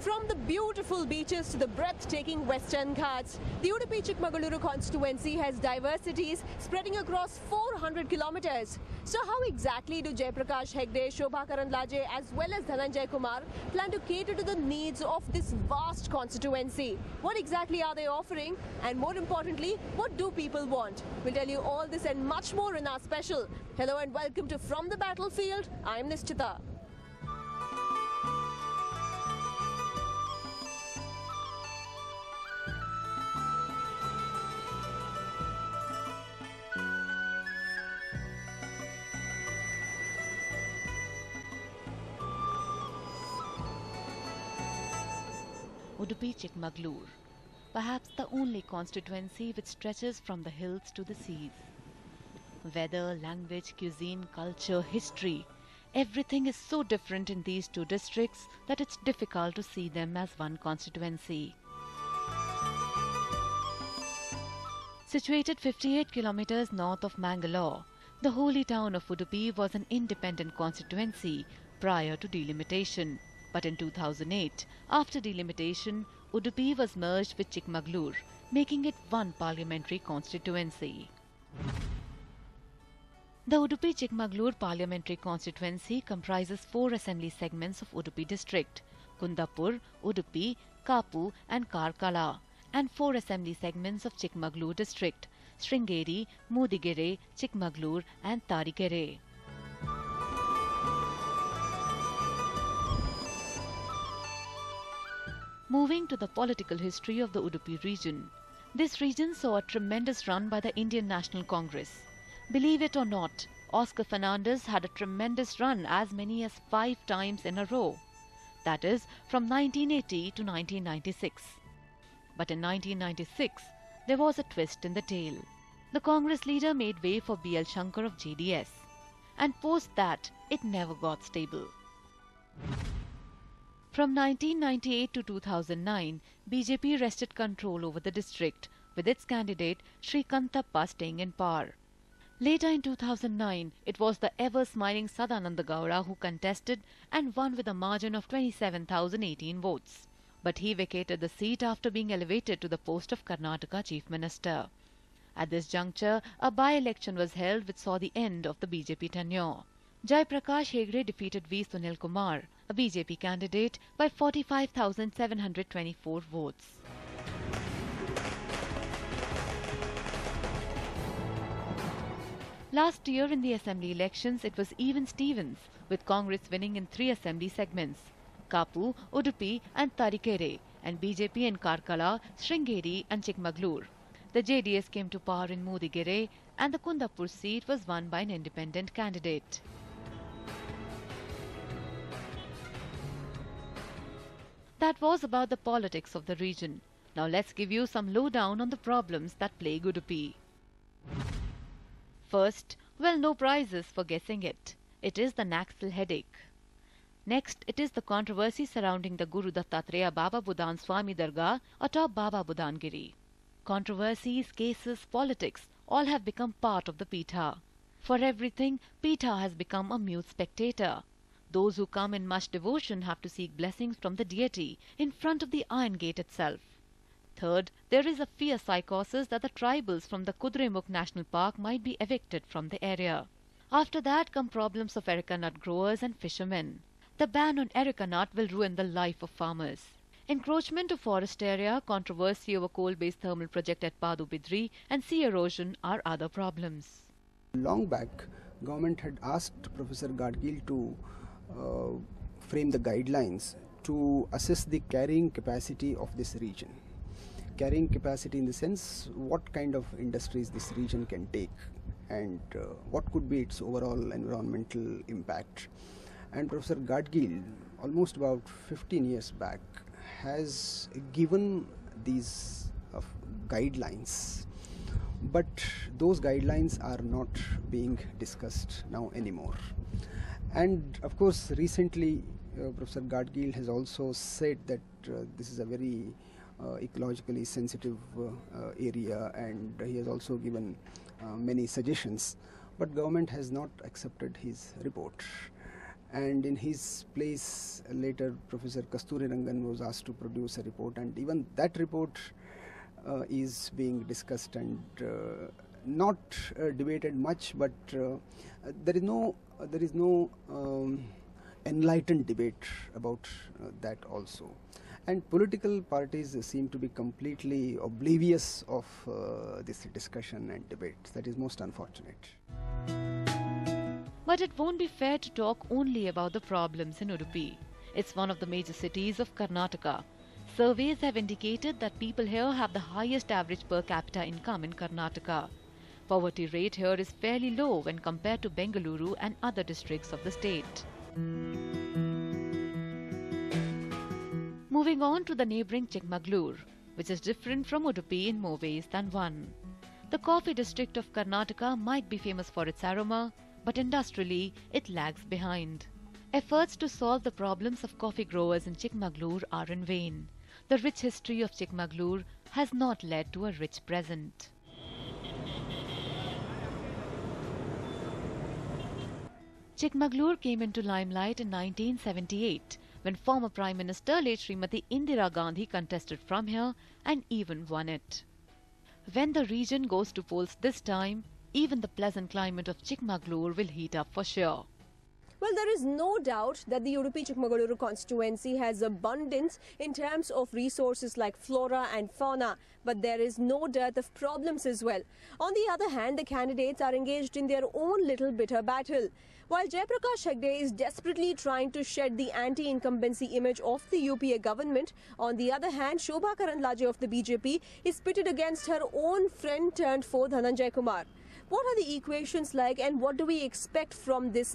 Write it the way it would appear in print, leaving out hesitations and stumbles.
From the beautiful beaches to the breathtaking Western Ghats, the Udupi Chikmagaluru constituency has diversities spreading across 400 kilometers. So how exactly do Jaiprakash Hegde, Shobha Karandlaje as well as Dhananjay Kumar plan to cater to the needs of this vast constituency? What exactly are they offering? And more importantly, what do people want? We'll tell you all this and much more in our special. Hello and welcome to From the Battlefield. I'm Nishchita. Udupi Chikmagalur, perhaps the only constituency which stretches from the hills to the seas. Weather, language, cuisine, culture, history, everything is so different in these two districts that it's difficult to see them as one constituency. Situated 58 kilometers north of Mangalore, the holy town of Udupi was an independent constituency prior to delimitation. But in 2008, after delimitation, Udupi was merged with Chikmagalur, making it one parliamentary constituency. The Udupi Chikmagalur parliamentary constituency comprises 4 assembly segments of Udupi district: Kundapur, Udupi, Kapu and Karkala, and 4 assembly segments of Chikmagalur district: Sringeri, Mudigere, Chikmagalur and Tarikere. Moving to the political history of the Udupi region. This region saw a tremendous run by the Indian National Congress. Believe it or not, Oscar Fernandez had a tremendous run as many as 5 times in a row. That is, from 1980 to 1996. But in 1996, there was a twist in the tale. The Congress leader made way for B.L. Shankar of JDS. And post that, it never got stable. From 1998 to 2009, BJP wrested control over the district, with its candidate Shrikantappa staying in power. Later in 2009, it was the ever-smiling Sadananda Gowda who contested and won with a margin of 27,018 votes. But he vacated the seat after being elevated to the post of Karnataka Chief Minister. At this juncture, a by-election was held which saw the end of the BJP tenure. Jaiprakash Hegde defeated V. Sunil Kumar, a BJP candidate, by 45,724 votes. Last year in the assembly elections, it was even Stevens, with Congress winning in 3 assembly segments: Kapu, Udupi and Tarikere, and BJP in Karkala, Sringeri and Chikmagalur. The JDS came to power in Mudigere and the Kundapur seat was won by an independent candidate. That was about the politics of the region. Now let's give you some lowdown on the problems that plague Udupi. First, well, no prizes for guessing it. It is the Naxal headache. Next, it is the controversy surrounding the Guru Dattatreya Baba Budan Swami Dargah atop Baba Budangiri. Controversies, cases, politics all have become part of the Pitha. For everything, Pitha has become a mute spectator. Those who come in much devotion have to seek blessings from the deity in front of the Iron Gate itself. Third, there is a fear psychosis that the tribals from the Kudremukh National Park might be evicted from the area. After that come problems of areca nut growers and fishermen. The ban on areca nut will ruin the life of farmers. Encroachment of forest area, controversy over coal-based thermal project at Padubidri and sea erosion are other problems. Long back, government had asked Professor Gadgil to frame the guidelines to assess the carrying capacity of this region. Carrying capacity in the sense what kind of industries this region can take and what could be its overall environmental impact. And Professor Gadgil, almost about 15 years back, has given these guidelines, but those guidelines are not being discussed now anymore. And of course, recently Professor Gadgil has also said that this is a very ecologically sensitive area, and he has also given many suggestions, but government has not accepted his report. and in his place later Professor Kasturi Rangan was asked to produce a report, and even that report is being discussed and not debated much, but there is no enlightened debate about that also. And political parties seem to be completely oblivious of this discussion and debate. That is most unfortunate. But it won't be fair to talk only about the problems in Udupi. It's one of the major cities of Karnataka. Surveys have indicated that people here have the highest average per capita income in Karnataka. Poverty rate here is fairly low when compared to Bengaluru and other districts of the state. Moving on to the neighbouring Chikmagalur, which is different from Udupi in more ways than one. The coffee district of Karnataka might be famous for its aroma, but industrially it lags behind. Efforts to solve the problems of coffee growers in Chikmagalur are in vain. The rich history of Chikmagalur has not led to a rich present. Chikmagalur came into limelight in 1978 when former Prime Minister late Srimati Indira Gandhi contested from here and even won it. When the region goes to polls this time, even the pleasant climate of Chikmagalur will heat up for sure. Well, there is no doubt that the Udupi-Chikmagaluru constituency has abundance in terms of resources like flora and fauna, but there is no dearth of problems as well. On the other hand, the candidates are engaged in their own little bitter battle. While Jaiprakash Hegde is desperately trying to shed the anti-incumbency image of the UPA government, on the other hand, Shobha Karandlaje of the BJP is pitted against her own friend turned foe Dhananjay Kumar. What are the equations like, and what do we expect from this